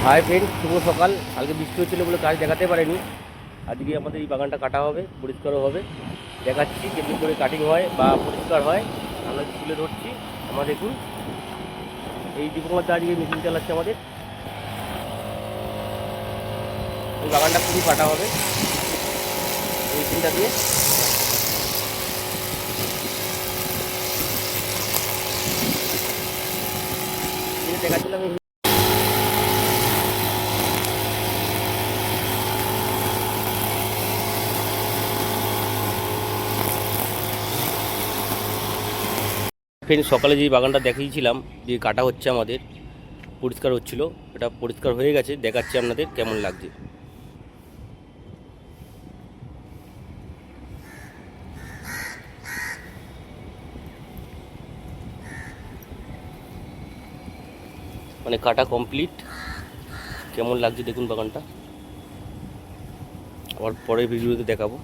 Hi friend, শুভ সকাল। কালকে বৃষ্টি হচ্ছিলো বলে কাজ দেখাতে পারেনি। আজকে আমাদের এই বাগানটা কাটা হবে, পরিষ্কারও হবে। দেখাচ্ছি কেমনি করে কাটিং হয় বা পরিষ্কার হয়। আমরা তুলে ধরছি। আমরা দেখুন, এই দীপক মধ্যে আজকে মেশিন চালাচ্ছে আমাদের। এই বাগানটা পুরো কাটা হবে এই মেশিনটা দিয়ে। দেখাচ্ছিলাম ফ্রেন্ড, সকালে যে বাগানটা দেখিয়েছিলাম যে কাটা হচ্ছে আমাদের, পরিষ্কার হচ্ছিল, এটা পরিষ্কার হয়ে গেছে। দেখাচ্ছি আপনাদের কেমন লাগছে। মানে কাটা কমপ্লিট। কেমন লাগছে দেখুন বাগানটা। আবার পরের ভিডিওতে দেখাবো।